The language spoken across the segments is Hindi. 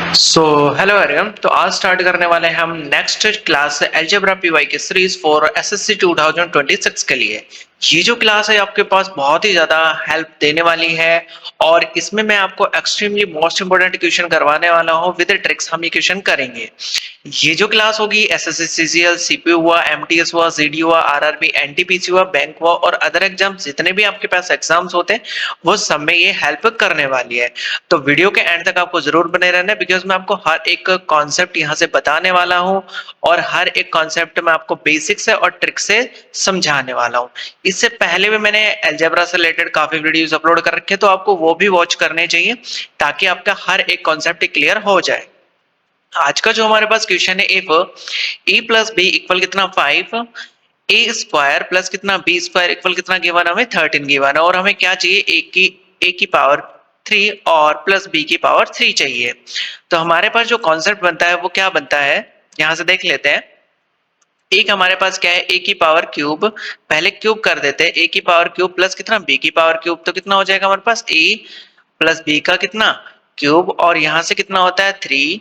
So hello everyone. तो आज स्टार्ट करने वाले हैं हम नेक्स्ट क्लास अलजेब्रा पीवाई की सीरीज फॉर एसएससी 2026 के लिए। ये जो क्लास है आपके पास बहुत ही ज्यादा हेल्प देने वाली है और इसमें मैं आपको एक्सट्रीमली मोस्ट इंपोर्टेंट क्वेश्चन करवाने वाला हूँ विद ट्रिक्स। हम ये क्वेश्चन करेंगे। ये जो क्लास होगी एसएससी सीजीएल सीपीयू हुआ एमटीएस हुआ जीडी हुआ आरआरबी एनटीपीसी हुआ बैंक हुआ और अदर एग्जाम जितने भी आपके पास एग्जाम्स होते हैं वो सब में ये हेल्प करने वाली है। तो वीडियो के एंड तक आपको जरूर बने रहना है बिकॉज मैं आपको हर एक कॉन्सेप्ट यहाँ से बताने वाला हूँ और हर एक कॉन्सेप्ट में आपको बेसिक से और ट्रिक से समझाने वाला हूँ। इससे पहले भी मैंने अलजेब्रा से रिलेटेड काफी वीडियोस अपलोड कर रखे हैं, तो आपको वो भी वॉच करने चाहिए ताकि आपका हर एक कॉन्सेप्ट क्लियर हो जाए। आज का जो हमारे पास क्वेश्चन है, if a plus b equal कितना 5, ए स्क्वायर प्लस कितना बी स्क्वायर इक्वल कितना गिवन, हमें 13 गिवन है और हमें क्या चाहिए, ए की पावर 3 और प्लस बी की पावर 3 चाहिए। तो हमारे पास जो कॉन्सेप्ट बनता है वो क्या बनता है, यहां से देख लेते हैं। एक हमारे पास क्या है, ए की पावर क्यूब, पहले क्यूब कर देते हैं, ए की पावर क्यूब प्लस कितना बी की पावर क्यूब, तो कितना हो जाएगा हमारे पास ए प्लस बी का कितना क्यूब और यहां से कितना होता है 3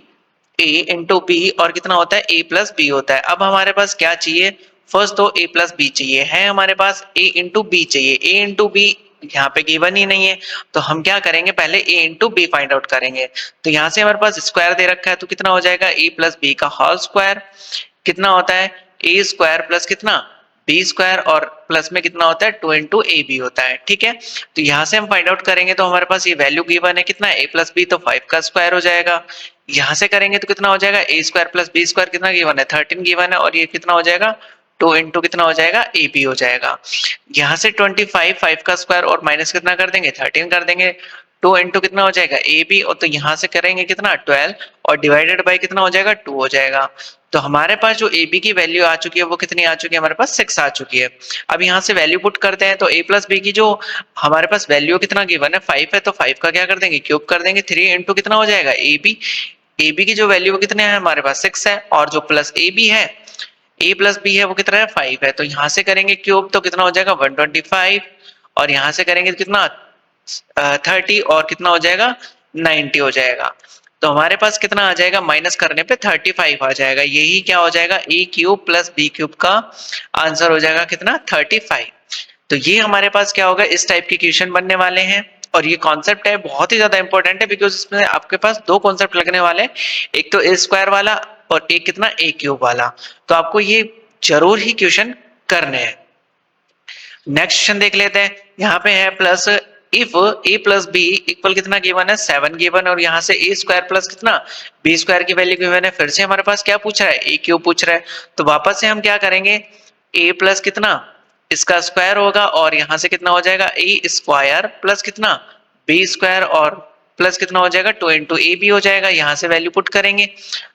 ए इंटू बी और कितना होता है ए प्लस बी होता है। अब हमारे पास क्या चाहिए, फर्स्ट तो ए प्लस बी चाहिए, है हमारे पास ए इंटू बी चाहिए। ए इंटू बी यहाँ पे गिवन ही नहीं है तो हम क्या करेंगे, पहले ए इंटू बी फाइंड आउट करेंगे। तो यहाँ से हमारे पास स्क्वायर दे रखा है तो कितना हो जाएगा ए प्लस बी का होल स्क्वायर, कितना होता है ए स्क्वायर प्लस कितना बी स्क्वायर और प्लस में कितना होता है 2 इंटू ए बी होता है। ठीक है, तो यहाँ से हम फाइंड आउट करेंगे तो हमारे पास ये वैल्यू गिवन है कितना ए प्लस बी, तो 5 का स्क्वायर हो जाएगा। यहाँ से करेंगे तो कितना हो जाएगा ए स्क्वायर प्लस बी स्क्वायर, कितना गिवन है 13 गिवन है और ये कितना हो जाएगा 2 इंटू कितना हो जाएगा ए बी हो जाएगा। यहाँ से 25 5 का स्क्वायर और माइनस कितना कर देंगे 13 कर देंगे, 2 इंटू कितना हो जाएगा ए बी और तो यहाँ से करेंगे कितना 12 और डिवाइडेड बाई कितना हो जाएगा 2 हो जाएगा। तो हमारे पास जो ए बी की वैल्यू आ चुकी है वो कितनी आ चुकी है, हमारे पास 6 आ चुकी है। अब यहाँ से वैल्यू पुट करते हैं तो ए प्लस बी की जो हमारे पास वैल्यू कितना गिवन है 5 है, तो 5 का क्या कर देंगे क्यूब कर देंगे, 3 इंटू कितना हो जाएगा ए बी की जो वैल्यू कितने है हमारे पास 6 है और जो प्लस ए बी है ए प्लस बी है वो कितना है 5 है, तो यहाँ से करेंगे क्यूब तो कितना हो जाएगा 125 और यहाँ से करेंगे कितना 30 और कितना हो जाएगा 90 हो जाएगा। तो हमारे पास कितना आ जाएगा, माइनस करने पे 35 आ जाएगा। यही क्या हो जाएगा ए क्यूब प्लस बी क्यूब का आंसर हो जाएगा कितना 35। तो ये हमारे पास क्या होगा, इस टाइप के क्वेश्चन बनने वाले हैं और ये कॉन्सेप्ट है बहुत ही ज्यादा इंपॉर्टेंट है बिकॉज इसमें आपके पास दो कॉन्सेप्ट लगने वाले हैं, एक तो ए स्क्वायर वाला और एक कितना ए क्यूब वाला। तो आपको ये जरूर ही क्वेश्चन करने हैं। नेक्स्ट क्वेश्चन देख लेते हैं, यहाँ पे है plus if a plus b equal कितना गिवन है 7 गिवन और यहाँ से ए स्क्वायर प्लस कितना बी स्क्वायर की वैल्यू गिवन है। फिर से हमारे पास क्या पूछ रहा है, ए क्यूब पूछ रहा है, तो वापस से हम क्या करेंगे ए प्लस कितना इसका स्क्वायर होगा और यहाँ से कितना हो जाएगा ए स्क्वायर प्लस कितना बी स्क्वायर और प्लस कितना हो जाएगा 2 इंटू ए बी हो जाएगा। यहाँ से वैल्यू पुट करेंगे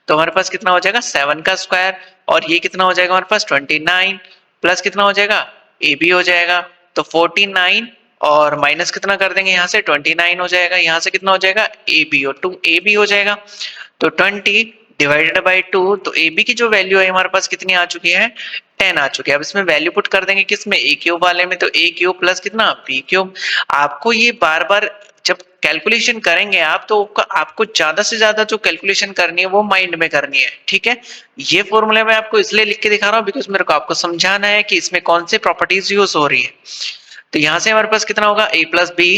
तो हमारे पास कितना हो जाएगा 7 का स्क्वायर और ये कितना हो जाएगा हमारे पास 29 प्लस कितना हो जाएगा ए बी हो जाएगा, तो 49 और माइनस कितना कर देंगे यहाँ से 29 हो जाएगा, यहाँ से कितना हो जाएगा ए बी और 2 ए बी हो जाएगा। तो 20 डिवाइडेड बाई 2, तो ए बी की जो वैल्यू है हमारे पास कितनी आ चुकी है 10 आ चुकी है। अब इसमें वैल्यू पुट कर देंगे किसमें ए क्यूब वाले में, तो ए क्यूब प्लस कितना बी क्यूब। आपको ये बार बार जब कैलकुलेशन करेंगे आप तो आपको ज्यादा से ज्यादा जो कैलकुलेशन करनी है वो माइंड में करनी है। ठीक है, ये फॉर्मूला मैं आपको इसलिए लिख के दिखा रहा हूँ बिकॉज मेरे को आपको समझाना है कि इसमें कौन से प्रॉपर्टीज यूज हो रही है। तो यहाँ से हमारे पास कितना होगा ए प्लस बी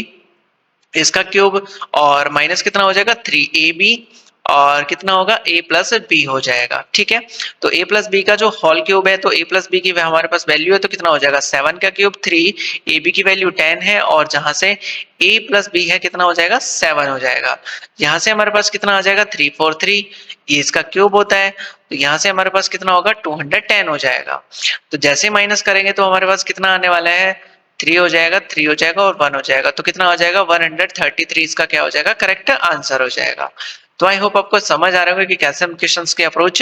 इसका क्यूब और माइनस कितना हो जाएगा 3ab और कितना होगा a प्लस बी हो जाएगा। ठीक है, तो a प्लस बी का जो होल क्यूब है तो a प्लस बी की हमारे पास वैल्यू है तो कितना हो जाएगा 7 का क्यूब 3, ab की वैल्यू 10 है और जहां से a प्लस बी है कितना हो जाएगा 7 हो जाएगा। यहाँ से हमारे पास कितना आ जाएगा 343, ये इसका क्यूब होता है तो यहाँ से हमारे पास कितना होगा 210 हो जाएगा। तो जैसे माइनस करेंगे तो हमारे पास कितना आने वाला है 3 हो जाएगा 3 हो जाएगा और 1 हो जाएगा, तो कितना हो जाएगा 133 इसका क्या हो जाएगा करेक्ट आंसर हो जाएगा। तो आई होप आपको समझ आ रहा होगा कि कैसे हम क्वेश्चंस की अप्रोच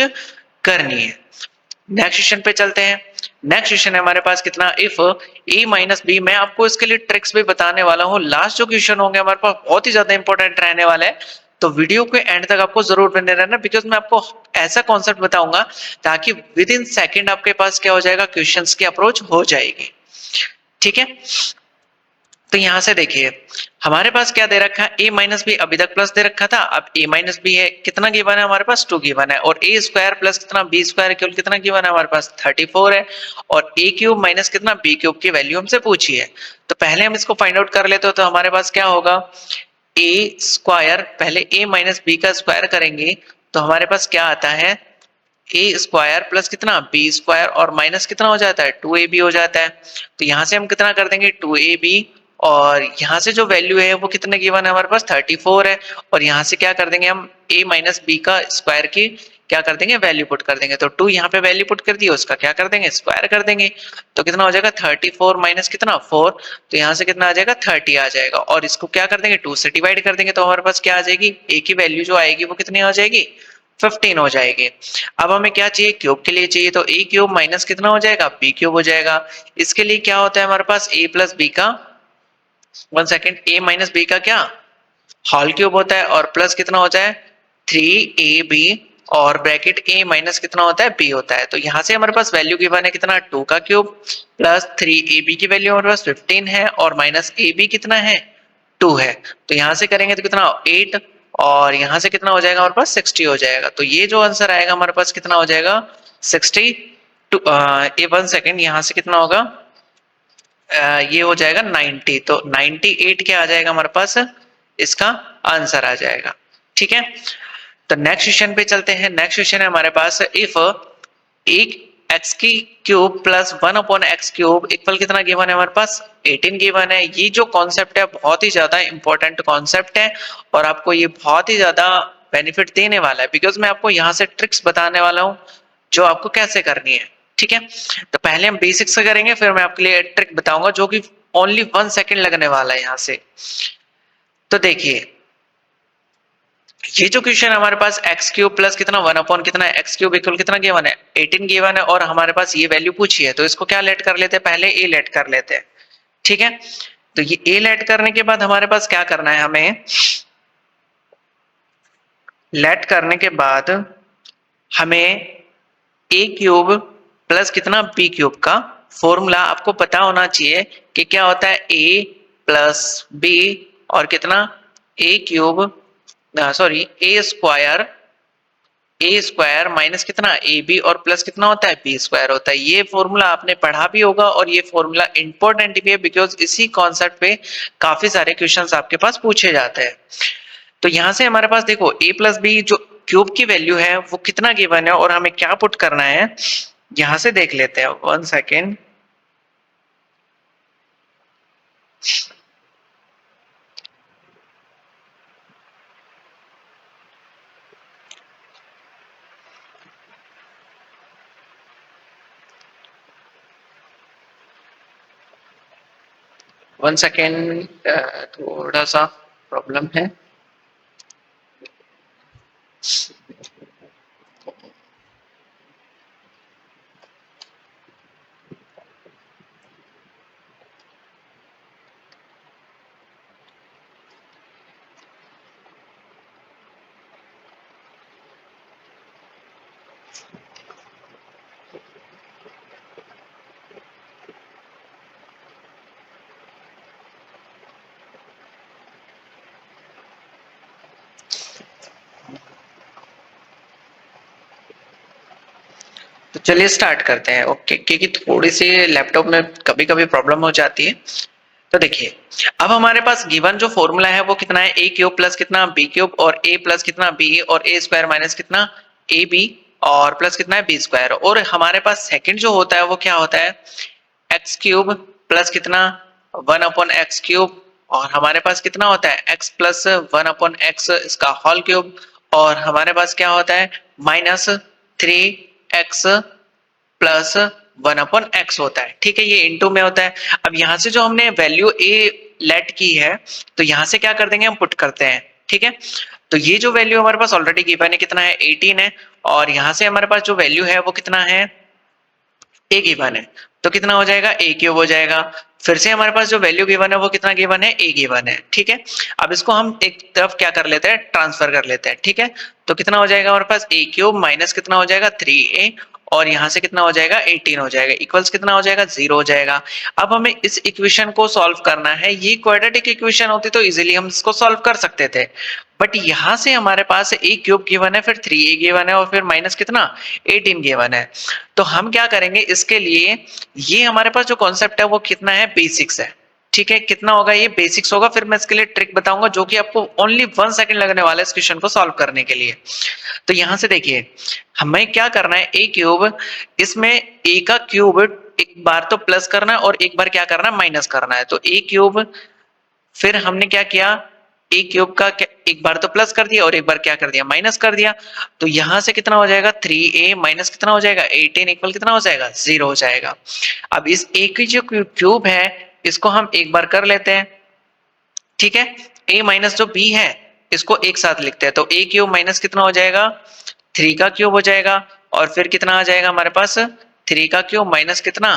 करनी है। नेक्स्ट क्वेश्चन पे चलते हैं। नेक्स्ट क्वेश्चन है हमारे पास कितना इफ a माइनस बी, मैं आपको इसके लिए ट्रिक्स भी बताने वाला हूँ। लास्ट जो क्वेश्चन होंगे हमारे पास बहुत ही ज्यादा इंपॉर्टेंट रहने वाला है, तो वीडियो के एंड तक आपको जरूर बने रहना बिकॉज मैं आपको ऐसा कॉन्सेप्ट बताऊंगा ताकि विद इन सेकेंड आपके पास क्या हो जाएगा क्वेश्चंस की अप्रोच हो जाएगी। ठीक है, तो यहाँ से देखिए हमारे पास क्या दे रखा है, a माइनस बी अभी तक प्लस दे रखा था, अब a माइनस बी है, कितना गिवन है हमारे पास 2 गिवन है, और a स्क्वायर प्लस कितना b स्क्वायर केवल कितना गिवन है हमारे पास 34 है, और a क्यूब माइनस कितना b क्यूब की वैल्यू हमसे पूछी है। तो पहले हम इसको फाइंड आउट कर लेते हो, तो हमारे पास क्या होगा a स्क्वायर, पहले a माइनस बी का स्क्वायर करेंगे तो हमारे पास क्या आता है ए स्क्वायर प्लस कितना बी स्क्वायर और माइनस कितना हो जाता है 2ab हो जाता है। तो यहाँ से हम कितना कर देंगे 2ab, और यहाँ से जो वैल्यू है वो कितने गिवन है हमारे पास 34 है, और यहाँ से क्या कर देंगे हम a माइनस बी का स्क्वायर की क्या कर देंगे वैल्यू पुट कर देंगे। तो 2 यहाँ पे वैल्यू पुट कर दी, उसका क्या कर देंगे स्क्वायर कर देंगे, तो कितना हो जाएगा 34 माइनस कितना 4, तो यहाँ से कितना आ जाएगा 30 आ जाएगा, और इसको क्या कर देंगे 2 से डिवाइड कर देंगे, तो हमारे पास क्या आ जाएगी a की वैल्यू जो आएगी वो कितनी आ जाएगी 15 हो जाएगी। अब हमें क्या चाहिए क्यूब के लिए चाहिए, तो a क्यूब माइनस कितना हो जाएगा b क्यूब हो जाएगा। इसके लिए क्या होता है हमारे पास a प्लस बी का 1 सेकेंड a माइनस बी का क्या होल क्यूब होता है, और प्लस कितना होता है 3ab, और ब्रैकेट a माइनस कितना होता है b होता है। तो यहाँ से हमारे पास वैल्यू गिवन है कितना 2 का क्यूब प्लस 3ab की वैल्यू हमारे पास 15 है, और माइनस ab कितना है 2 है। तो यहाँ से करेंगे तो कितना 8, और यहाँ से कितना हो जाएगा हमारे पास 60 हो जाएगा। तो ये जो आंसर आएगा हमारे पास कितना हो जाएगा 60 टू ये 1 सेकेंड, यहाँ से कितना होगा ये हो जाएगा 90, तो 98 क्या आ जाएगा हमारे पास इसका आंसर आ जाएगा। ठीक है, तो नेक्स्ट क्वेश्चन पे चलते हैं। नेक्स्ट क्वेश्चन है हमारे पास इफ एक एक्स की cube plus 1 upon x cube equal कितना गिवन है हमारे पास 18 गिवन है। ये जो कॉन्सेप्ट है बहुत ही ज्यादा इंपॉर्टेंट कॉन्सेप्ट है, और आपको ये बहुत ही ज्यादा बेनिफिट देने वाला है, बिकॉज मैं आपको यहाँ से ट्रिक्स बताने वाला हूँ जो आपको कैसे करनी है। ठीक है, तो पहले हम बेसिक्स से करेंगे, फिर मैं आपके लिए ट्रिक बताऊंगा जो कि ओनली 1 सेकेंड लगने वाला है यहाँ से। तो देखिए ये जो क्वेश्चन हमारे पास एक्स क्यूब प्लस कितना 1 अपॉन कितना एक्स क्यूब इक्वल कितना गिवन है 18 गिवन है, और हमारे पास ये वैल्यू पूछी है, तो इसको क्या लेट कर लेते हैं पहले a लेट कर लेते हैं। ठीक है, तो ये a लेट करने के बाद हमारे पास क्या करना है, हमें लेट करने के बाद हमें a क्यूब प्लस कितना b क्यूब का फॉर्मूला आपको पता होना चाहिए कि क्या होता है a प्लस b और कितना a cube sorry A square minus कितना ए बी और प्लस कितना होता है बी स्क्वायर होता है। ये फॉर्मूला आपने पढ़ा भी होगा, और ये फॉर्मूला इंपॉर्टेंट भी है बिकॉज इसी कॉन्सेप्ट पे काफी सारे क्वेश्चंस आपके पास पूछे जाते हैं। तो यहाँ से हमारे पास देखो ए प्लस बी जो क्यूब की वैल्यू है वो कितना गिवन है और हमें क्या पुट करना है, यहाँ से देख लेते हैं 1 सेकेंड। वन सेकेंड, थोड़ा सा प्रॉब्लम है। तो चलिए स्टार्ट करते हैं। ओके, क्योंकि थोड़ी सी लैपटॉप में कभी कभी प्रॉब्लम हो जाती है। तो देखिए अब हमारे पास गिवन जो फॉर्मूला है वो कितना है ए क्यूब प्लस कितना बी क्यूब और ए प्लस कितना बी और ए स्क्वायर माइनस कितना ए बी और प्लस कितना है बी स्क्वायर। और हमारे पास सेकंड जो होता है वो क्या होता है एक्स क्यूब प्लस कितना 1 अपॉन एक्स क्यूब, और हमारे पास कितना होता है एक्स प्लस 1 अपॉन एक्स इसका होल क्यूब, और हमारे पास क्या होता है minus 3x plus 1 upon x होता है। ठीक है, ये इनटू में होता है। अब यहाँ से जो हमने वैल्यू a लेट की है तो यहाँ से क्या कर देंगे हम पुट करते हैं। ठीक है, तो ये जो वैल्यू हमारे पास ऑलरेडी गिवन है कितना है 18 है, और यहाँ से हमारे पास जो वैल्यू है वो कितना है a गिवन है, तो कितना हो जाएगा a क्यूब हो जाएगा। फिर से हमारे पास जो वैल्यू गिवन है वो कितना गिवन है a गिवन है। ठीक है, अब इसको हम एक तरफ क्या कर लेते हैं ट्रांसफर कर लेते हैं। ठीक है, तो कितना हो जाएगा हमारे पास a क्यूब माइनस कितना हो जाएगा 3a और यहाँ से कितना हो जाएगा 18 हो जाएगा, इक्वल्स कितना हो जाएगा 0 हो जाएगा। अब हमें इस इक्वेशन को सॉल्व करना है, ये क्वाड्रेटिक इक्वेशन होती तो इजीली हम इसको सॉल्व कर सकते थे, बट यहाँ से हमारे पास a क्यूब गिवन है, फिर 3a गिवन है और फिर माइनस कितना 18 गिवन है। तो हम क्या करेंगे इसके लिए, ये हमारे पास जो कॉन्सेप्ट है वो कितना है बेसिक्स है, ठीक है, कितना होगा ये बेसिक्स होगा, फिर मैं इसके लिए ट्रिक बताऊंगा जो कि आपको ओनली 1 सेकंड लगने वाला है इस क्वेश्चन को सॉल्व करने के लिए। तो यहां से देखिए हमें क्या करना है, ए क्यूब, इसमें ए का क्यूब एक बार तो प्लस करना है और एक बार क्या करना है माइनस करना है। तो ए क्यूब, फिर हमने क्या किया, ए क्यूब का एक बार तो प्लस कर दिया और एक बार क्या कर दिया माइनस कर दिया। तो यहां से कितना हो जाएगा 3a माइनस कितना हो जाएगा 18 इक्वल कितना हो जाएगा 0 हो जाएगा। अब इस ए की जो क्यूब है इसको हम एक बार कर लेते हैं, ठीक है, a माइनस जो b है इसको एक साथ लिखते हैं। तो a क्यूब माइनस कितना हो जाएगा 3 का क्यूब हो जाएगा, और फिर कितना आ जाएगा हमारे पास 3 का क्यूब माइनस कितना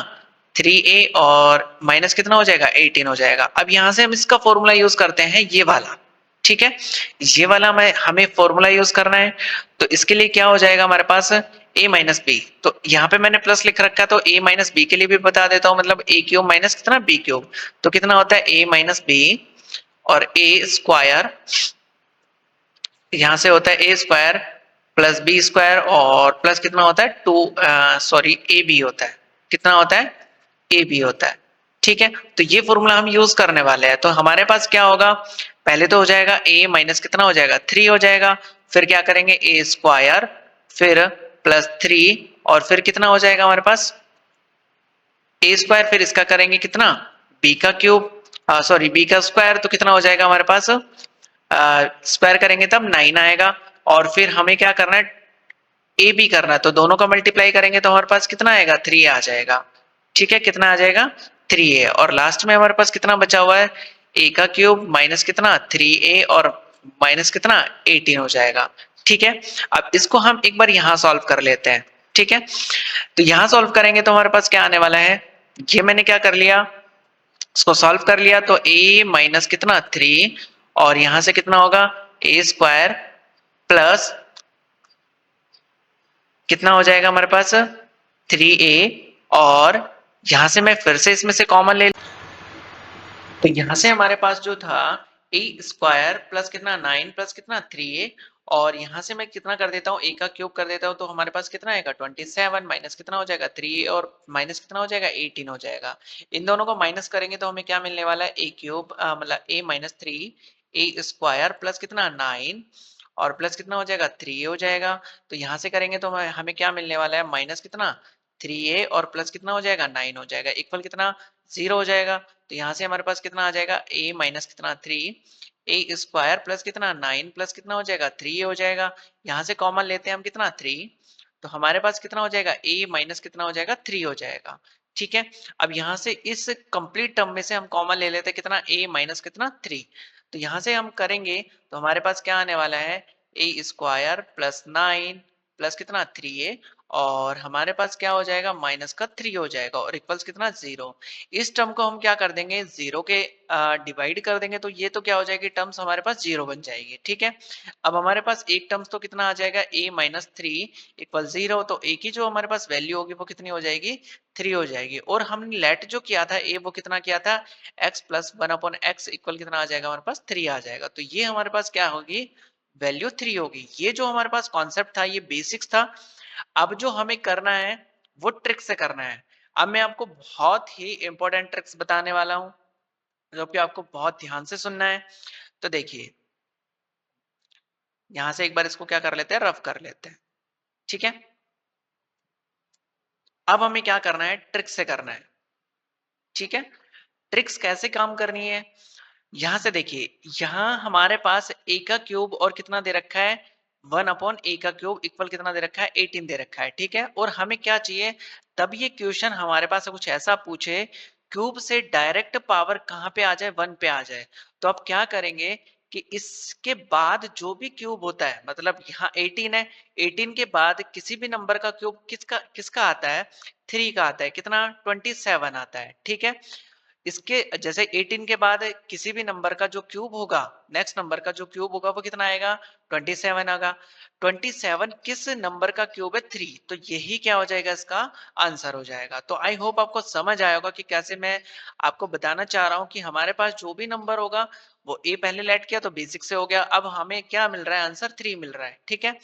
3a और माइनस कितना हो जाएगा 18 हो जाएगा। अब यहां से हम इसका फॉर्मूला यूज करते हैं ये वाला, ठीक है, ये वाला हमें फॉर्मूला यूज करना है। तो इसके लिए क्या हो जाएगा हमारे पास a माइनस बी, तो यहाँ पे मैंने प्लस लिख रखा है तो a माइनस बी के लिए भी बता देता हूँ, मतलब a क्यूब माइनस कितना b क्यूब, तो कितना होता है a माइनस बी और ए स्क्वायर, यहां से होता है ए स्क्वायर प्लस बी स्क्वायर और प्लस कितना होता है सॉरी ए बी होता है, कितना होता है ए बी होता है, ठीक है। तो ये फॉर्मूला हम यूज करने वाले हैं। तो हमारे पास क्या होगा, पहले तो हो जाएगा ए माइनस कितना हो जाएगा 3 हो जाएगा, फिर क्या करेंगे ए स्क्वायर, फिर प्लस 3 और फिर कितना हो जाएगा हमारे पास ए स्क्वायर, फिर इसका करेंगे कितना बी का क्यूब, सॉरी बी का स्क्वायर, तो कितना हो जाएगा हमारे पास स्क्वायर करेंगे तब 9 आएगा। और फिर हमें क्या करना है ए बी करना है, तो दोनों का मल्टीप्लाई करेंगे तो हमारे पास कितना आएगा 3 आ जाएगा, ठीक है, कितना आ जाएगा 3 है। और लास्ट में हमारे पास कितना बचा हुआ है ए का क्यूब माइनस कितना 3a और माइनस कितना 18 हो जाएगा, ठीक है। अब इसको हम एक बार यहाँ सॉल्व कर लेते हैं, ठीक है। तो यहाँ सॉल्व करेंगे तो हमारे पास क्या आने वाला है, ये मैंने क्या कर लिया इसको सॉल्व कर लिया, तो a माइनस कितना 3 और यहां से कितना होगा ए स्क्वायर प्लस कितना हो जाएगा हमारे पास 3a, और यहां से मैं फिर से इसमें से कॉमन ले, तो यहां से हमारे पास जो था ए स्क्वायर प्लस कितना 9 प्लस कितना 3a, और यहां से मैं कितना कर देता हूँ ए का क्यूब कर देता हूँ, तो हमारे पास कितना आएगा 27 माइनस कितना हो जाएगा 3a और माइनस कितना हो जाएगा 18 हो जाएगा। इन दोनों को माइनस करेंगे तो हमें क्या मिलने वाला है ए क्यूब मतलब a minus 3 A square plus कितना 9 और प्लस कितना हो जाएगा 3a हो जाएगा। तो यहाँ से करेंगे तो हमें क्या मिलने वाला है माइनस कितना 3a और प्लस कितना हो जाएगा 9 हो जाएगा, इक्वल कितना 0 हो जाएगा। तो यहाँ से हमारे पास कितना आ जाएगा a माइनस कितना 3 ए स्क्वायर प्लस कितना 9 प्लस कितना हो जाएगा 3 हो जाएगा। यहाँ से कॉमन लेते हैं हम कितना 3, तो हमारे पास कितना हो जाएगा a माइनस कितना हो जाएगा 3 हो जाएगा, ठीक है। अब यहाँ से इस कंप्लीट टर्म में से हम कॉमन ले लेते हैं कितना a माइनस कितना 3, तो यहाँ से हम करेंगे तो हमारे पास क्या आने वाला है ए स्क्वायर प्लस 9 प्लस कितना 3a और हमारे पास क्या हो जाएगा माइनस का 3 हो जाएगा और इक्वल्स कितना 0। इस टर्म को हम क्या कर देंगे 0 के डिवाइड कर देंगे, तो ये तो क्या हो जाएगी टर्म्स हमारे पास 0 बन जाएगी, ठीक है। अब हमारे पास एक टर्म्स तो कितना आ जाएगा a माइनस 3 इक्वल 0, तो a की जो हमारे पास वैल्यू होगी वो कितनी हो जाएगी 3 हो जाएगी। और हमने लेट जो किया था a वो कितना किया था x प्लस 1/x इक्वल कितना आ जाएगा हमारे पास 3 आ जाएगा। तो ये हमारे पास क्या होगी वैल्यू 3 होगी। ये जो हमारे पास कॉन्सेप्ट था ये बेसिक्स था। अब जो हमें करना है वो ट्रिक से करना है। अब मैं आपको बहुत ही इंपॉर्टेंट ट्रिक्स बताने वाला हूं जो कि आपको बहुत ध्यान से सुनना है। तो देखिए यहां से एक बार इसको क्या कर लेते हैं रफ कर लेते हैं, ठीक है। अब हमें क्या करना है ट्रिक से करना है, ठीक है। ट्रिक्स कैसे काम करनी है, यहां से देखिए यहां हमारे पास a का क्यूब और कितना दे रखा है 1/a का क्यूब इक्वल कितना दे रखा है 18 दे रखा है, ठीक है। और हमें क्या चाहिए तब ये क्वेश्चन हमारे पास कुछ ऐसा पूछे क्यूब से डायरेक्ट पावर कहां पे आ जाए 1 पे आ जाए, तो आप क्या करेंगे कि इसके बाद जो भी क्यूब होता है मतलब यहाँ 18 है 18 के बाद किसी भी नंबर का क्यूब किसका किसका आता है 3 का आता है, कितना 27 आता है, ठीक है। इसके जैसे 18 के बाद किसी भी नंबर का जो क्यूब होगा, नेक्स्ट नंबर का जो क्यूब होगा वो कितना आएगा? 27 आएगा। 27 किस नंबर का क्यूब है? 3। तो यही क्या हो जाएगा? इसका आंसर हो जाएगा। तो आई होप आपको समझ आया होगा कि कैसे मैं आपको बताना चाह रहा हूँ कि हमारे पास जो भी नंबर होगा वो ए पहले लेट किया तो बेसिक से हो गया। अब हमें क्या मिल रहा है? आंसर 3 मिल रहा है। ठीक है।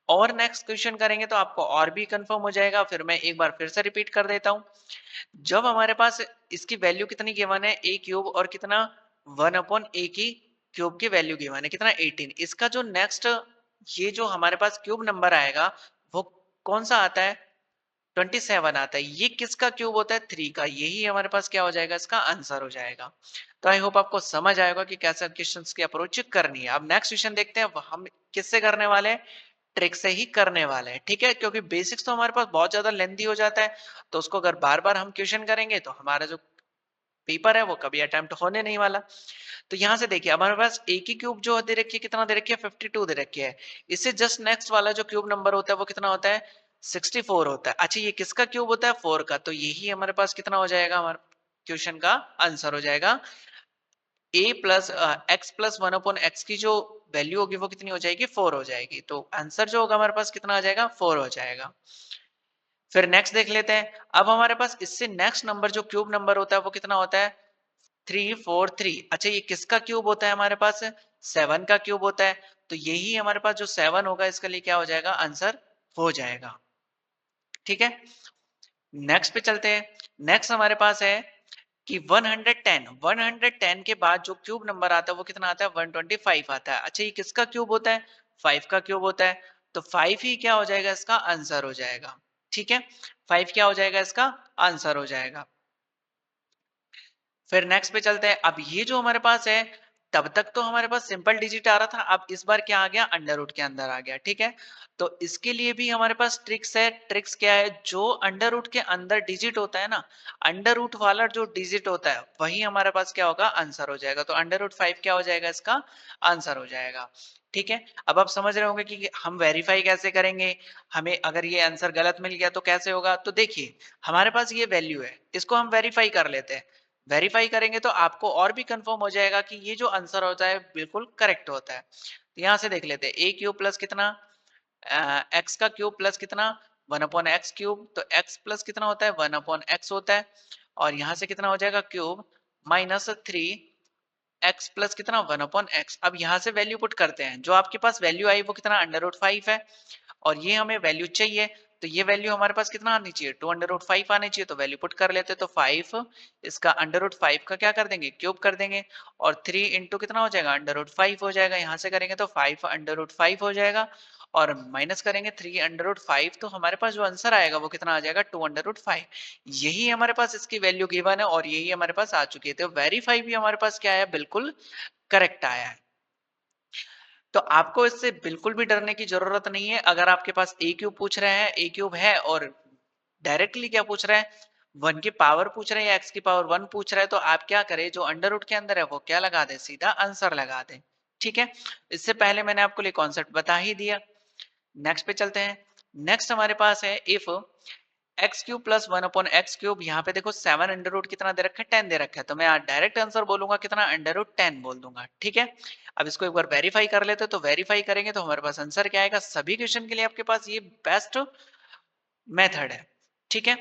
और नेक्स्ट क्वेश्चन करेंगे तो आपको और भी कंफर्म हो जाएगा। फिर मैं एक बार फिर से रिपीट कर देता हूँ। जब हमारे पास इसकी वैल्यू कितनी गिवन है? ए क्यूब और कितना 1 अपॉन ए की क्यूब की वैल्यू गिवन है कितना? 18। इसका जो नेक्स्ट ये जो हमारे पास क्यूब नंबर आएगा वो कौन सा आता है? 27 आता है। ये किसका क्यूब होता है? 3 का। यही हमारे पास क्या हो जाएगा? इसका आंसर हो जाएगा। तो आई होप आपको समझ आएगा कि कैसे क्वेश्चंस की अप्रोच करनी है। अब नेक्स्ट क्वेश्चन देखते हैं हम किससे करने वाले हैं? ट्रिक से ही करने वाले हैं। ठीक है, क्योंकि बेसिक्स तो हमारे पास बहुत ज्यादा लेंथी हो जाता है, तो उसको अगर बार बार हम क्वेश्चन करेंगे तो हमारा जो पेपर है वो कभी अटेम्प्ट होने नहीं वाला। तो यहाँ से देखिए हमारे पास ए की क्यूब जो दे रखी है कितना दे रखी है? 52 दे रखी है। इससे जस्ट नेक्स्ट वाला जो क्यूब नंबर होता है वो कितना होता है? 64 होता है। अच्छा, ये किसका क्यूब होता है? 4 का। तो यही हमारे पास कितना हो जाएगा? हमारे क्वेश्चन का आंसर हो जाएगा। A plus x plus 1 upon x की जो वैल्यू होगी वो कितनी हो जाएगी? 4 हो जाएगी। तो आंसर जो होगा हमारे पास कितना आ जाएगा? 4 हो जाएगा। फिर नेक्स्ट देख लेते हैं। अब हमारे पास इससे नेक्स्ट नंबर जो क्यूब नंबर होता है वो कितना होता है? 343। अच्छा, ये किसका क्यूब होता है हमारे पास? 7 का क्यूब होता है। तो यही हमारे पास जो 7 होगा इसके लिए क्या हो जाएगा? आंसर हो जाएगा। ठीक है, नेक्स्ट पे चलते हैं। नेक्स्ट हमारे पास है कि 110 के बाद जो क्यूब नंबर आता है वो कितना आता है? 125 आता है। अच्छा, ये किसका क्यूब होता है? 5 का क्यूब होता है। तो 5 ही क्या हो जाएगा? इसका आंसर हो जाएगा। ठीक है, 5 क्या हो जाएगा? इसका आंसर हो जाएगा। फिर नेक्स्ट पे चलते हैं। अब ये जो हमारे पास है, तब तक तो हमारे पास सिंपल डिजिट आ रहा था, अब इस बार क्या आ गया? अंडर रूट के अंदर आ गया। ठीक है, तो इसके लिए भी हमारे पास ट्रिक्स है। ट्रिक्स क्या है? जो अंडर रूट के अंदर डिजिट होता है ना, अंडर रूट वाला जो डिजिट होता है वही हमारे पास क्या होगा? आंसर हो जाएगा। तो अंडर रूट 5 क्या हो जाएगा? इसका आंसर हो जाएगा। ठीक है, अब आप समझ रहे होंगे कि हम वेरीफाई कैसे करेंगे, हमें अगर ये आंसर गलत मिल गया तो कैसे होगा। तो देखिए हमारे पास ये वैल्यू है, इसको हम वेरीफाई कर लेते हैं। वेरीफाई करेंगे तो आपको और भी कंफर्म हो जाएगा कि ये जो आंसर होता है बिल्कुल करेक्ट होता है। तो यहाँ से देख लेते हैं। ए क्यूब प्लस कितना? एक्स का क्यूब प्लस कितना? 1 अपॉन एक्स क्यूब। तो एक्स प्लस कितना होता है? 1 अपॉन एक्स होता है। और यहाँ से कितना हो जाएगा? क्यूब माइनस 3 एक्स प्लस कितना? 1 अपॉन एक्स। अब यहाँ से वैल्यू पुट करते हैं। जो आपके पास वैल्यू आई वो कितना? अंडर रूट 5 है। और ये हमें वैल्यू चाहिए, तो ये वैल्यू हमारे पास कितना आनी चाहिए? 2 अंडर रूट 5 आनी चाहिए। तो वैल्यू पुट कर लेते हैं। तो 5 इसका अंडर रूट 5 का क्या कर देंगे? क्यूब कर देंगे। और 3 इंटू कितना हो जाएगा? अंडर रूट 5 हो जाएगा। यहाँ से करेंगे तो 5 अंडर रूट 5 हो जाएगा। और माइनस करेंगे 3 अंडर रूट 5, तो हमारे पास जो आंसर आएगा वो कितना आ जाएगा? 2 अंडर रूट 5। यही हमारे पास इसकी वैल्यू गिवन है और यही हमारे पास आ चुकी है। तो वेरीफाई भी हमारे पास क्या है? बिल्कुल करेक्ट आया है। तो आपको इससे बिल्कुल भी डरने की जरूरत नहीं है। अगर आपके पास ए क्यूब पूछ रहे हैं, ए क्यूब है और डायरेक्टली क्या पूछ रहे हैं? 1 की पावर पूछ रहे हैं या एक्स की पावर 1 पूछ रहे हैं, तो आप क्या करें? जो अंडर रूट के अंदर है वो क्या लगा दें? सीधा आंसर लगा दें। ठीक है, इससे पहले मैंने आपको ये कॉन्सेप्ट बता ही दिया। नेक्स्ट पे चलते हैं। नेक्स्ट हमारे पास है if x cube plus 1 upon x cube. यहाँ पे देखो 7 अंडर रूट कितना दे रखा है? 10 दे रखा है। तो मैं डायरेक्ट आंसर बोलूंगा कितना? अंडर रूट 10 बोल दूंगा। ठीक है, अब इसको एक बार वेरीफाई कर लेते हैं। तो वेरीफाई करेंगे तो हमारे पास आंसर क्या आएगा? सभी क्वेश्चन के लिए आपके पास ये बेस्ट मेथड है। ठीक है,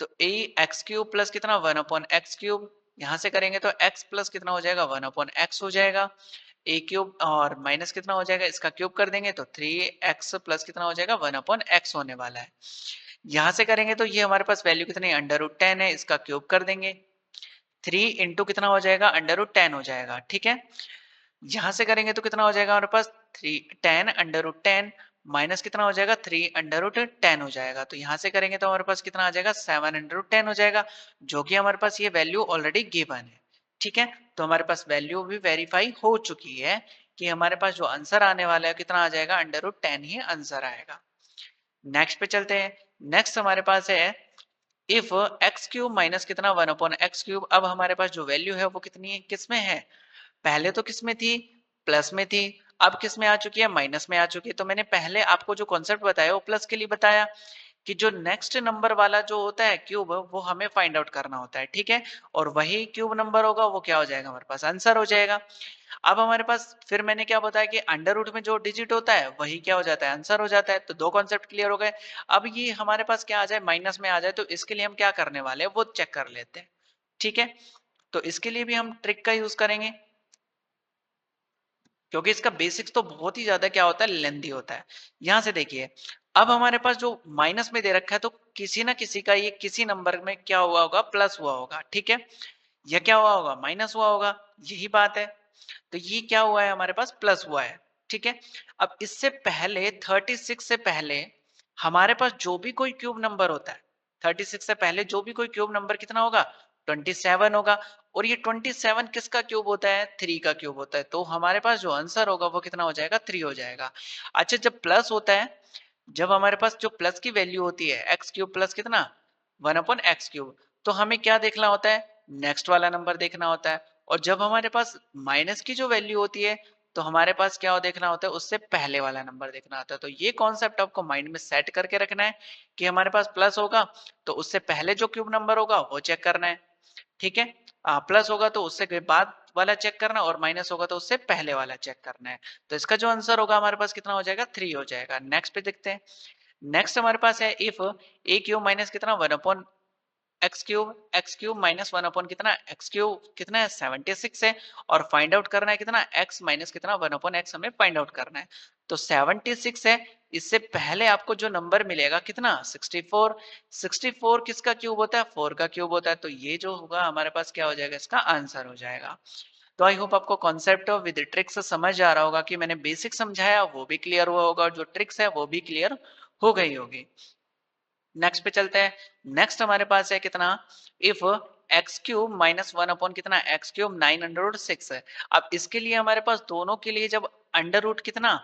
तो ए एक्स क्यूब प्लस कितना? 1 अपॉन एक्स क्यूब। यहां से करेंगे तो एक्स प्लस कितना हो जाएगा? 1 अपॉन एक्स हो जाएगा। ए क्यूब और माइनस कितना हो जाएगा? इसका क्यूब कर देंगे तो 3x प्लस कितना हो जाएगा? 1 अपॉन एक्स होने वाला है। यहां से करेंगे तो ये हमारे पास वैल्यू कितनी? अंडर रूट 10 है। इसका क्यूब कर देंगे। 3 इंटू कितना हो जाएगा? अंडर रूट 10 हो जाएगा। ठीक है, यहां से करेंगे तो कितना हो जाएगा हमारे पास? 10 अंडर रूट 10 माइनस कितना हो जाएगा? 3 अंडर रूट 10 हो जाएगा। तो यहां से करेंगे तो हमारे पास कितना आ जाएगा? 7 अंडर रूट 10 हो जाएगा, जो कि हमारे पास ये वैल्यू ऑलरेडी गिवन है। ठीक है, तो हमारे पास वैल्यू भी वेरीफाई हो चुकी है कि हमारे पास जो आंसर आने वाला है कितना आ जाएगा? अंडर रूट 10 ही आंसर आएगा। नेक्स्ट पे चलते हैं। नेक्स्ट हमारे पास है इफ एक्स क्यूब माइनस कितना? 1 अपॉन एक्स क्यूब। अब हमारे पास जो वैल्यू है वो कितनी है? किस में है? पहले तो किस में थी? प्लस में थी। अब किस में आ चुकी है? माइनस में आ चुकी है। तो मैंने पहले आपको जो कॉन्सेप्ट बताया वो प्लस के लिए बताया कि जो नेक्स्ट नंबर वाला जो होता है क्यूब वो हमें फाइंड आउट करना होता है, ठीक है। और वही क्यूब नंबर होगा वो क्या हो जाएगा, हमारे पास आंसर हो जाएगा। अब हमारे पास फिर मैंने क्या बताया कि अंडर रूट में जो डिजिट होता है वही क्या हो जाता है, आंसर हो जाता है। तो दो कॉन्सेप्ट क्लियर हो गए। अब ये हमारे पास क्या आ जाए, माइनस में आ जाए, तो इसके लिए हम क्या करने वाले हैं वो चेक कर लेते हैं, ठीक है। तो इसके लिए भी हम ट्रिक का यूज करेंगे, क्योंकि इसका बेसिक्स तो बहुत ही ज्यादा क्या होता है, लेंथी होता है। यहां से देखिए, अब हमारे पास जो माइनस में दे रखा है, तो किसी ना किसी का ये किसी नंबर में क्या हुआ होगा, प्लस हुआ होगा, ठीक है। यह क्या हुआ होगा, माइनस हुआ होगा, यही बात है। तो ये क्या हुआ है, हमारे पास प्लस हुआ है, ठीक है। अब इससे पहले 36 से पहले हमारे पास जो भी कोई क्यूब नंबर होता है, 36 से पहले जो भी कोई क्यूब नंबर कितना होगा, 27 होगा। और ये 27 किसका क्यूब होता है, 3 का क्यूब होता है। तो हमारे पास जो आंसर होगा वो कितना हो जाएगा, 3 हो जाएगा। अच्छा, जब प्लस होता है, जब हमारे पास जो प्लस की वैल्यू होती है, एक्स क्यूब प्लस कितना, 1/x क्यूब, तो हमें क्या देखना होता है, नेक्स्ट वाला नंबर देखना होता है। और जब हमारे पास माइनस की जो वैल्यू होती है, तो हमारे पास क्या देखना होता है, उससे पहले वाला नंबर देखना होता है। तो ये कॉन्सेप्ट आपको माइंड में सेट करके रखना है कि हमारे पास प्लस होगा तो उससे पहले जो क्यूब नंबर होगा वो चेक करना है, ठीक है। प्लस होगा तो उससे के बाद वाला चेक करना, और माइनस होगा तो उससे पहले वाला चेक करना है। तो इसका जो आंसर होगा हमारे पास कितना हो जाएगा, 3 हो जाएगा। नेक्स्ट पे देखते हैं। नेक्स्ट हमारे पास है इफ ए क्यूब माइनस कितना, 1/x क्यूब माइनस 1 कितना, एक्स क्यूब कितना है, 76 है। और फाइंड आउट करना है कितना, x माइनस कितना, 1/x हमें फाइंड आउट करना है। तो 76 है, इससे पहले आपको जो नंबर मिलेगा कितना, 64। 64 किसका क्यूब होता है, 4 का क्यूब होता है। तो ये जो होगा हमारे पास क्या हो जाएगा, इसका आंसर हो जाएगा। तो आई होप आपको कॉन्सेप्ट विद ट्रिक्स समझ आ रहा होगा, कि मैंने बेसिक समझाया वो भी क्लियर हुआ होगा, और जो ट्रिक्स है वो भी क्लियर हो गई होगी। नेक्स्ट पे चलते हैं। नेक्स्ट हमारे पास है कितना, इफ एक्स क्यूब माइनस 1 कितना, एक्स क्यूब 9/6 है। अब इसके लिए हमारे पास दोनों के लिए जब अंडर रूट कितना,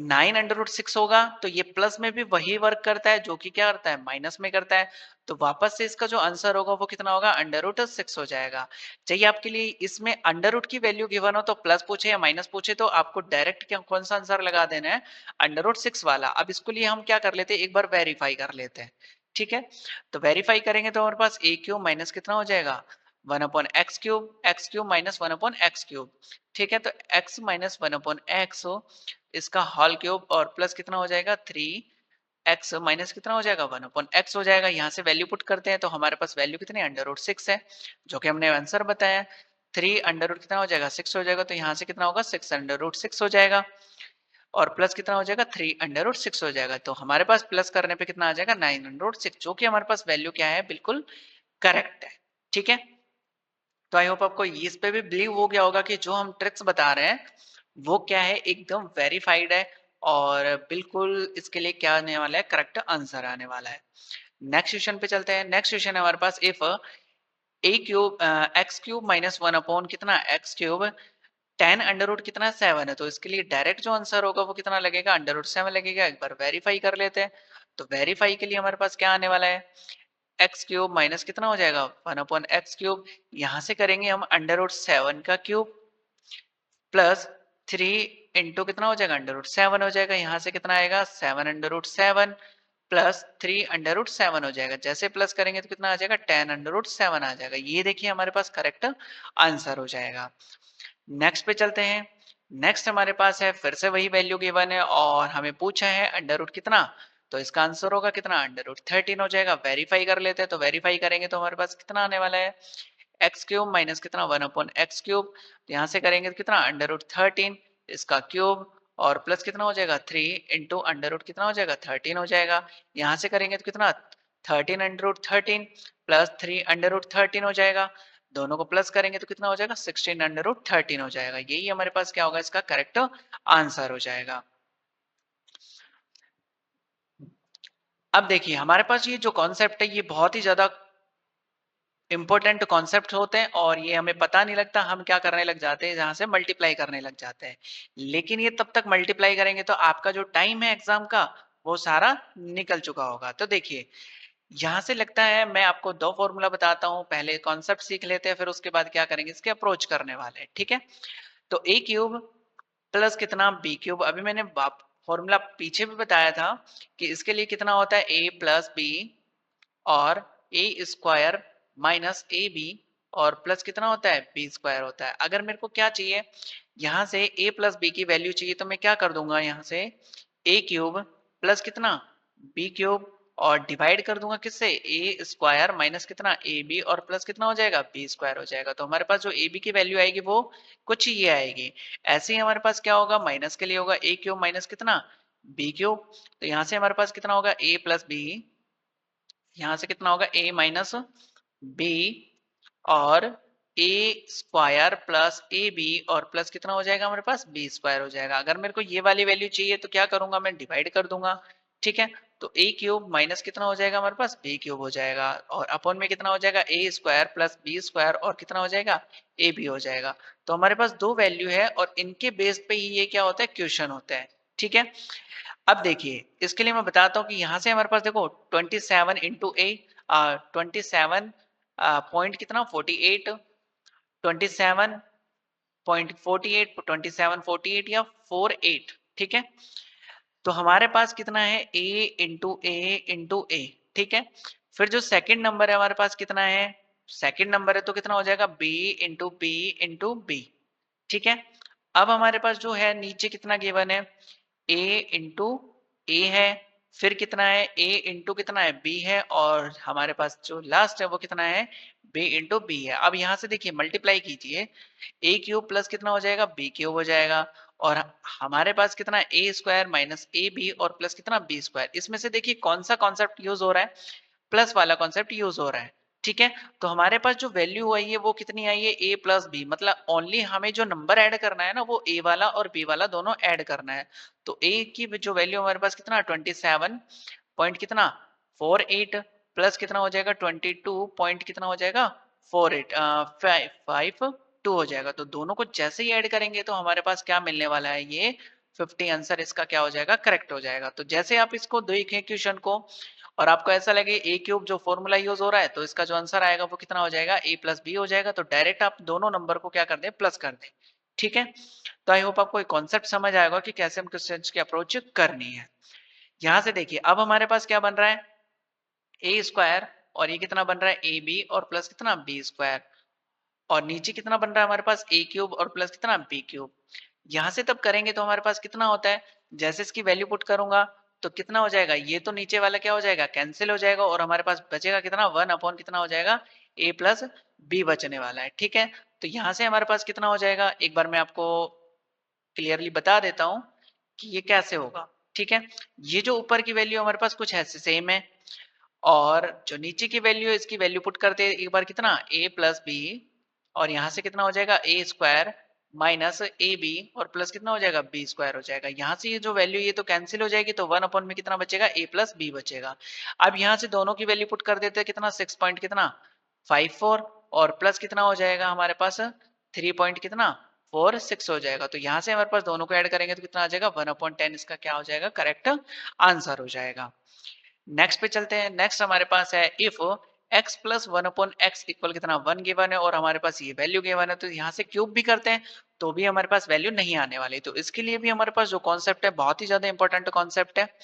9/6 होगा, तो ये प्लस में भी वही वर्क करता है जो कि क्या करता है, माइनस में करता है। तो वापस से इसका जो आंसर होगा वो कितना होगा, √6 हो जाएगा। चाहिए आपके लिए इसमें अंडर रूट की वैल्यू गिवन हो, तो प्लस पूछे या माइनस पूछे, तो आपको डायरेक्ट क्या कौन सा आंसर लगा देना है, √6 वाला। अब इसको लिए हम क्या कर लेते हैं, एक बार वेरीफाई कर लेते हैं, ठीक है। तो वेरीफाई करेंगे तो हमारे पास ए क्यूब माइनस कितना हो जाएगा, 1/x cube, x cube minus 1/x cube, ठीक है। तो x माइनस 1/x इसका होल क्यूब, और प्लस कितना हो जाएगा, 3x माइनस कितना हो जाएगा, 1/x हो जाएगा। यहाँ से वैल्यू पुट करते हैं तो हमारे पास वैल्यू कितनी, √6 है, जो कि हमने आंसर बताया। 3 अंडर रूट कितना हो जाएगा, 6 हो जाएगा। तो यहाँ से कितना होगा, 6 √6 हो जाएगा। और प्लस कितना हो जाएगा, 3 √6 हो जाएगा। तो हमारे पास प्लस करने पे कितना आ जाएगा, 9/6, जो कि हमारे पास वैल्यू क्या है, बिल्कुल करेक्ट है, ठीक है। तो आई होप आपको इस पे भी बिलीव हो गया होगा कि जो हम ट्रिक्स बता रहे हैं वो क्या है, एकदम वेरीफाइड है, और बिल्कुल इसके लिए क्या आने वाला है, करेक्ट आंसर आने वाला है। नेक्स्ट क्वेश्चन पे चलते हैं। नेक्स्ट क्वेश्चन है हमारे पास, if a cube x cube minus 1 कितना, एक्स क्यूब 10 अंडर रूट कितना, 7 है। तो इसके लिए डायरेक्ट जो आंसर होगा वो कितना लगेगा, √7 लगेगा। एक बार वेरीफाई कर लेते हैं। तो वेरीफाई के लिए हमारे पास क्या आने वाला है, एक्स क्यूब माइनस कितना हो जाएगा, 1/x क्यूब। यहां से करेंगे हम √7 का क्यूब, प्लस 3 कितना हो जाएगा, √7 हो जाएगा। यहाँ से कितना आएगा, 7 √7 प्लस 3 √7 हो जाएगा। जैसे प्लस करेंगे तो कितना आ जाएगा, 10 √7 आ जाएगा। ये देखिए हमारे पास करेक्ट आंसर हो जाएगा। नेक्स्ट पे चलते हैं। नेक्स्ट हमारे पास है फिर से वही वैल्यू गिवन है, और हमें पूछा है अंडर रूट कितना, तो इसका आंसर होगा कितना, √13 हो जाएगा। वेरीफाई कर लेते हैं। तो वेरीफाई करेंगे तो हमारे पास कितना आने वाला है, एक्स क्यूब माइनस कितना, 1/x क्यूब। यहाँ से करेंगे तो कितना, √13 इसका क्यूब, और प्लस कितना हो जाएगा, 3 × कितना हो जाएगा, 13 हो जाएगा। यहाँ से करेंगे तो कितना, 13 √13 प्लस 3 √13 हो जाएगा। दोनों को प्लस करेंगे तो कितना हो जाएगा, 16 √13 हो जाएगा। यही हमारे पास क्या होगा, इसका करेक्ट आंसर हो जाएगा। अब देखिए हमारे पास ये जो कॉन्सेप्ट है ये बहुत ही ज्यादा इंपॉर्टेंट कॉन्सेप्ट होते हैं, और ये हमें पता नहीं लगता हम क्या करने लग जाते हैं, जहां से मल्टीप्लाई करने लग जाते हैं। लेकिन ये तब तक मल्टीप्लाई करेंगे तो आपका जो टाइम है एग्जाम का वो सारा निकल चुका होगा। तो देखिए यहाँ से लगता है मैं आपको दो फॉर्मूला बताता हूँ, पहले कॉन्सेप्ट सीख लेते हैं, फिर उसके बाद क्या करेंगे, इसके अप्रोच करने वाले हैं, ठीक है। तो ए क्यूब प्लस कितना, बी क्यूब। अभी मैंने फॉर्मूला पीछे भी बताया था कि इसके लिए कितना होता है a प्लस बी और ए स्क्वायर माइनस ए बी और प्लस कितना होता है बी स्क्वायर होता है। अगर मेरे को क्या चाहिए, यहाँ से a प्लस बी की वैल्यू चाहिए तो मैं क्या कर दूंगा, यहाँ से a क्यूब प्लस कितना b क्यूब और डिवाइड कर दूंगा किससे, ए स्क्वायर माइनस कितना ए बी और प्लस कितना हो जाएगा बी स्क्वायर हो जाएगा। तो हमारे पास जो ए बी की वैल्यू आएगी वो कुछ ये आएगी। ऐसे ही हमारे पास क्या होगा, माइनस के लिए होगा ए क्यूब माइनस कितना बी क्यूब। तो यहाँ से हमारे पास कितना होगा a प्लस बी, यहाँ से कितना होगा a माइनस बी और ए स्क्वायर प्लस ए बी और प्लस कितना हो जाएगा हमारे पास बी स्क्वायर हो जाएगा। अगर मेरे को ये वाली वैल्यू चाहिए तो क्या करूंगा, मैं डिवाइड कर दूंगा। ठीक है, तो ए क्यूब माइनस कितना हो जाएगा हमारे पास बी क्यूब हो जाएगा और अपॉन में कितना हो जाएगा ए स्क्वायर प्लस बी स्क्वायर और कितना हो जाएगा ए बी हो जाएगा। तो हमारे पास दो वैल्यू है और इनके बेस पे ही ये क्या होता है, क्वेश्चन होता है। ठीक है, अब देखिए इसके लिए मैं बताता हूँ कि यहाँ से हमारे पास देखो 27 इंटू ए, 27 पॉइंट कितना 48, 27.48, 2748 या 48। ठीक है, तो हमारे पास कितना है a इंटू ए इंटू ए। ठीक है, फिर जो सेकंड नंबर है हमारे पास कितना है, सेकंड नंबर है तो कितना हो जाएगा b into b into b. ठीक है, अब हमारे पास जो है नीचे कितना गिवन है, a इंटू ए है, फिर कितना है a इंटू कितना है b है और हमारे पास जो लास्ट है वो कितना है b इंटू बी है। अब यहाँ से देखिए मल्टीप्लाई कीजिए, ए क्यूब प्लस कितना हो जाएगा बी क्यूब हो जाएगा और हमारे पास कितना है ए स्क्वायर माइनस ए बी और प्लस कितना बी स्क्वायर। इसमें से देखिए कौन सा कॉन्सेप्ट यूज हो रहा है, प्लस वाला कॉन्सेप्ट यूज हो रहा है। ठीक है, तो हमारे पास जो वैल्यू आई है वो कितनी आई है a प्लस बी, मतलब ओनली हमें जो नंबर ऐड करना है ना वो a वाला और b वाला दोनों ऐड करना है। तो a की जो वैल्यू हमारे पास कितना 27 पॉइंट कितना 48 प्लस कितना हो जाएगा 22 पॉइंट कितना हो जाएगा 48 52 हो जाएगा। तो दोनों को जैसे ही ऐड करेंगे तो हमारे पास क्या मिलने वाला है, ये 50 आंसर इसका क्या हो जाएगा, करेक्ट हो जाएगा। तो जैसे आप इसको देखें क्वेश्चन को और आपको ऐसा लगे ए क्यूब जो फॉर्मूला यूज हो रहा है तो इसका जो आंसर आएगा वो कितना हो जाएगा ए प्लस बी हो जाएगा। तो डायरेक्ट आप दोनों नंबर को क्या कर दें, प्लस कर दें। ठीक है, तो आई होप आपको एक कॉन्सेप्ट समझ आएगा कि कैसे हम क्वेश्चन की अप्रोच करनी है। यहां से देखिए अब हमारे पास क्या बन रहा है ए स्क्वायर और ये कितना बन रहा है ए बी और प्लस कितना बी स्क्वायर और नीचे कितना बन रहा है हमारे पास ए क्यूब और प्लस कितना बी क्यूब। यहां से तब करेंगे तो हमारे पास कितना होता है, जैसे इसकी वैल्यू पुट करूंगा तो कितना हो जाएगा, ये तो नीचे वाला क्या हो जाएगा कैंसिल हो जाएगा और हमारे पास बचेगा कितना 1 अपॉन कितना हो जाएगा ए प्लस बी बचने वाला है। ठीक है, तो यहां से हमारे पास कितना हो जाएगा, एक बार मैं आपको क्लियरली बता देता हूं कि ये कैसे होगा। ठीक है, ये जो ऊपर की वैल्यू हमारे पास कुछ ऐसे सेम है और जो नीचे की वैल्यू है इसकी वैल्यू पुट करते हैं एक बार कितना a प्लस बी और यहाँ से कितना हो जाएगा ए स्क्वायर माइनस ए बी और प्लस कितना हो जाएगा बी स्क्वायर हो जाएगा। यहाँ से ये जो वैल्यू ये तो कैंसिल हो जाएगी तो 1 अपॉन में कितना बचेगा ए प्लस बी बचेगा। अब यहाँ से दोनों की वैल्यू पुट कर देते हैं कितना 6 पॉइंट कितना 54 और प्लस कितना हो जाएगा हमारे पास 3 पॉइंट कितना 46 हो जाएगा। तो यहाँ से हमारे पास दोनों को ऐड करेंगे तो कितना आ जाएगा 1 अपॉन 10 इसका क्या हो जाएगा करेक्ट आंसर हो जाएगा। नेक्स्ट पे चलते हैं। नेक्स्ट हमारे पास है if x plus one upon x equal कितना 1 गिवन है और हमारे पास ये वैल्यू गिवन है तो यहाँ से क्यूब भी करते हैं तो भी हमारे पास वैल्यू नहीं आने वाली। तो इसके लिए भी हमारे पास जो कॉन्सेप्ट है बहुत ही ज्यादा इंपॉर्टेंट कॉन्सेप्ट है,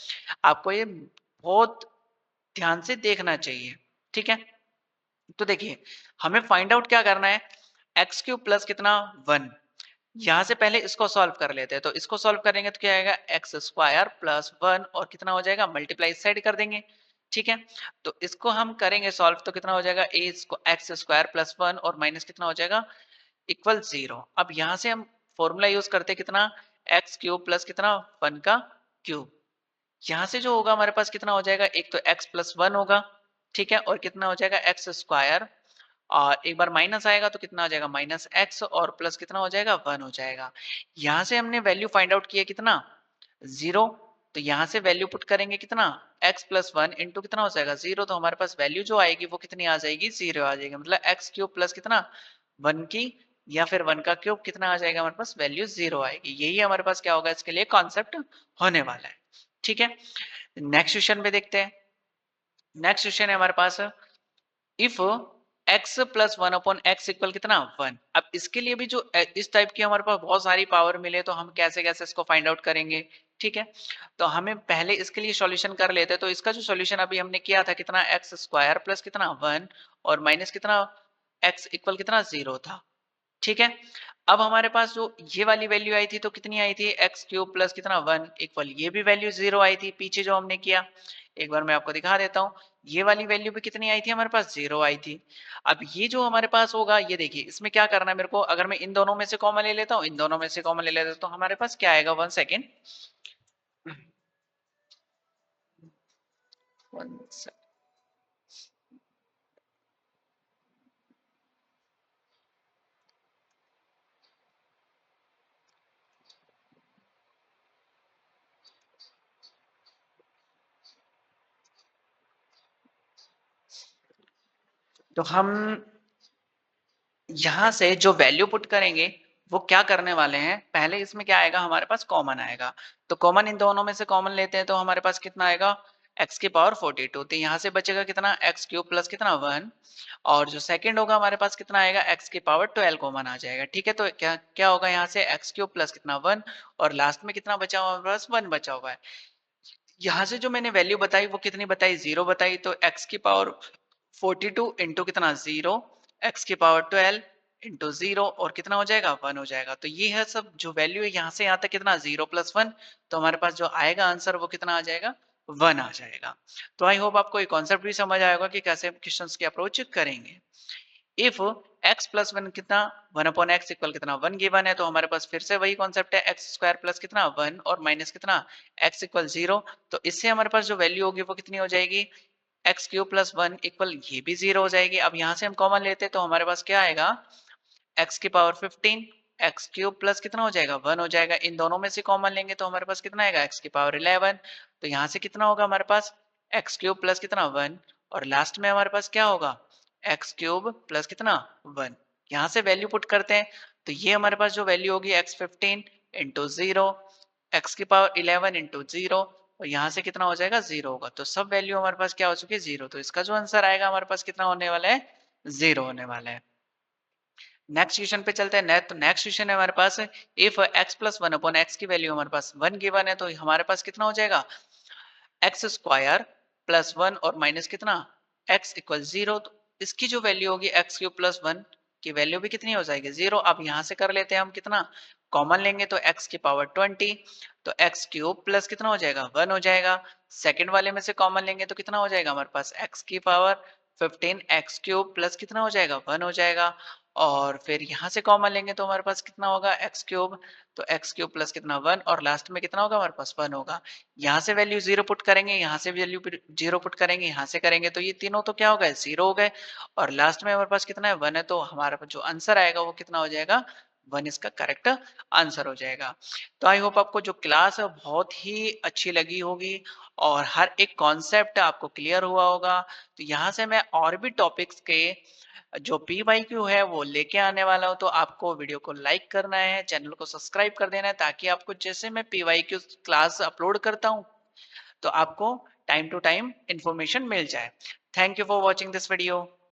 आपको ये बहुत ध्यान से देखना चाहिए। ठीक है, तो देखिए हमें फाइंड आउट क्या करना है, एक्स क्यूब प्लस कितना 1। यहां से पहले इसको सॉल्व कर लेते हैं तो इसको सॉल्व करेंगे तो क्या आएगा एक्स स्क्वायर प्लस 1 और कितना हो जाएगा मल्टीप्लाई इस साइड कर देंगे। ठीक है, तो इसको हम करेंगे सॉल्व तो कितना हो जाएगा ए एक्स स्क्वायर प्लस 1 और माइनस कितना हो जाएगा इक्वल 0। अब यहां से हम फॉर्मूला यूज करते हैं कितना एक्स क्यूब प्लस कितना 1 का क्यूब। यहाँ से जो होगा हमारे पास कितना हो जाएगा, एक तो x प्लस 1 होगा। ठीक है, और कितना हो जाएगा एक्स स्क्वायर और एक बार माइनस आएगा तो कितना हो जाएगा माइनस एक्स और प्लस कितना हो जाएगा 1 हो जाएगा। यहाँ से हमने वैल्यू फाइंड आउट किया कितना 0। तो यहाँ से वैल्यू पुट करेंगे कितना x प्लस 1 इंटू कितना हो जाएगा 0। तो हमारे पास वैल्यू जो आएगी वो कितनी आ जाएगी 0 आ जाएगी, मतलब एक्स क्यूब प्लस कितना 1 की या फिर 1 का क्यूब कितना आ जाएगा हमारे पास वैल्यू 0 आएगी। यही हमारे पास क्या होगा इसके लिए कॉन्सेप्ट होने वाला है। ठीक है, नेक्स्ट क्वेश्चन पे देखते हैं। नेक्स्ट क्वेश्चन है हमारे पास if x plus 1 upon x equal कितना 1। अब इसके लिए भी जो इस टाइप की हमारे पास बहुत सारी पावर मिले तो हम कैसे कैसे इसको फाइंड आउट करेंगे। ठीक है? तो हमें पहले इसके लिए सॉल्यूशन कर लेते हैं, तो इसका जो सॉल्यूशन अभी हमने किया था कितना एक्स स्क्वायर प्लस कितना 1 और माइनस कितना एक्स इक्वल कितना 0 था। ठीक है? अब हमारे पास जो ये वाली वैल्यू आई थी तो कितनी आई थी एक्स क्यूब प्लस कितना 1 इक्वल ये भी वैल्यू 0 आई थी पीछे जो हमने किया। एक बार मैं आपको दिखा देता हूँ। ये वाली वैल्यू भी कितनी आई थी हमारे पास 0 आई थी। अब ये जो हमारे पास होगा ये देखिए इसमें क्या करना है मेरे को अगर मैं इन दोनों में से कॉमन ले लेता हूँ इन दोनों में से कॉमन ले लेता हूँ तो हमारे पास क्या आएगा 1 सेकेंड 1 सेकेंड। तो हम यहाँ से जो वैल्यू पुट करेंगे वो क्या करने वाले हैं पहले इसमें क्या आएगा हमारे पास कॉमन आएगा। तो कॉमन इन दोनों में से कॉमन लेते हैं तो हमारे पास कितना आएगा x की पावर 42 तो यहाँ से बचेगा कितना एक्स क्यूब प्लस कितना 1 और जो सेकंड होगा हमारे पास कितना आएगा x की पावर 12 कॉमन आ जाएगा। ठीक है तो क्या क्या होगा यहाँ से एक्स क्यूब प्लस कितना 1 और लास्ट में कितना बचा हुआ हमारे पास 1 बचा हुआ है। यहाँ से जो मैंने वैल्यू बताई वो कितनी बताई 0 बताई तो x की पावर 42 इंटू कितना 0 x की पावर 12 इंटू 0 और कितना हो जाएगा 1 हो जाएगा। तो ये है सब जो वैल्यू है यहाँ से यहाँ तक कितना 0 प्लस 1 तो हमारे पास जो आएगा आंसर वो कितना आ जाएगा 1 आ जाएगा। तो आई होप आपको ये कॉन्सेप्ट भी समझ आएगा कि कैसे क्वेश्चंस की अप्रोच करेंगे। इफ x प्लस 1 कितना 1 अपॉन एक्स इक्वल कितना 1 गिवन है तो हमारे पास फिर से वही कॉन्सेप्ट है एक्स स्क्वायर प्लस कितना 1 और माइनस कितना x इक्वल 0 तो इससे हमारे पास जो वैल्यू होगी वो कितनी हो जाएगी एक्स क्यूब प्लस 1 इक्वल ये भी 0 हो जाएगी। अब यहाँ से हम कॉमन लेते हैं तो हमारे पास क्या आएगा x की पावर 15 एक्स क्यूब प्लस कितना हो जाएगा 1 हो जाएगा। इन दोनों में से कॉमन लेंगे तो हमारे पास कितना आएगा x की पावर 11 तो यहाँ से कितना होगा हमारे पास एक्स क्यूब प्लस कितना 1 और लास्ट में हमारे पास क्या होगा एक्स क्यूब प्लस कितना 1। यहाँ से वैल्यू पुट करते हैं तो ये हमारे पास जो वैल्यू होगी एक्स 15 इंटू 0 एक्स की पावर 11 इंटू 0 और यहाँ से कितना हो जाएगा 0 होगा। तो सब वैल्यू हमारे पास क्या हो चुकी है 0 तो इसका जो आंसर आएगा हमारे पास कितना होने वाला है 0 होने वाला है। नेक्स्ट क्वेश्चन पे चलते हैं। तो नेक्स्ट क्वेश्चन है हमारे पास if x plus 1 upon x की वैल्यू हमारे पास 1 गिवन है तो हमारे पास कितना हो जाएगा एक्स स्क्वायर प्लस 1 और माइनस कितना x इक्वल 0 तो इसकी जो वैल्यू होगी एक्स क्यूब प्लस 1 की वैल्यू भी कितनी हो जाएगी 0। अब यहाँ से कर लेते हैं हम कितना कॉमन लेंगे तो x की पावर 20 तो x क्यूब प्लस कितना हो जाएगा 1 हो जाएगा। सेकंड वाले में से कॉमन लेंगे तो कितना हो जाएगा हमारे पास x की पावर 15 एक्स क्यूब प्लस कितना हो जाएगा 1 हो जाएगा और फिर यहाँ से कॉमन लेंगे तो हमारे पास कितना होगा एक्स क्यूब तो एक्स क्यूब प्लस कितना 1 और लास्ट में कितना होगा हमारे पास 1 होगा। यहाँ से वैल्यू 0 पुट करेंगे यहाँ से वैल्यू 0 पुट करेंगे यहाँ से करेंगे तो ये तीनों तो क्या हो गए 0 हो गए और लास्ट में हमारे पास कितना है 1 है तो हमारा जो आंसर आएगा वो कितना हो जाएगा 1 इसका करेक्ट आंसर हो जाएगा। तो आई होप आपको जो क्लास है बहुत ही अच्छी लगी होगी और हर एक कॉन्सेप्ट आपको क्लियर हुआ होगा। तो यहाँ से मैं और भी टॉपिक्स के जो पी वाई क्यू है वो लेके आने वाला हूँ तो आपको वीडियो को लाइक करना है चैनल को सब्सक्राइब कर देना है ताकि आपको जैसे मैं P Y Q class upload करता हूँ तो आपको टाइम टू टाइम इंफॉर्मेशन मिल जाए। Thank you for watching this video.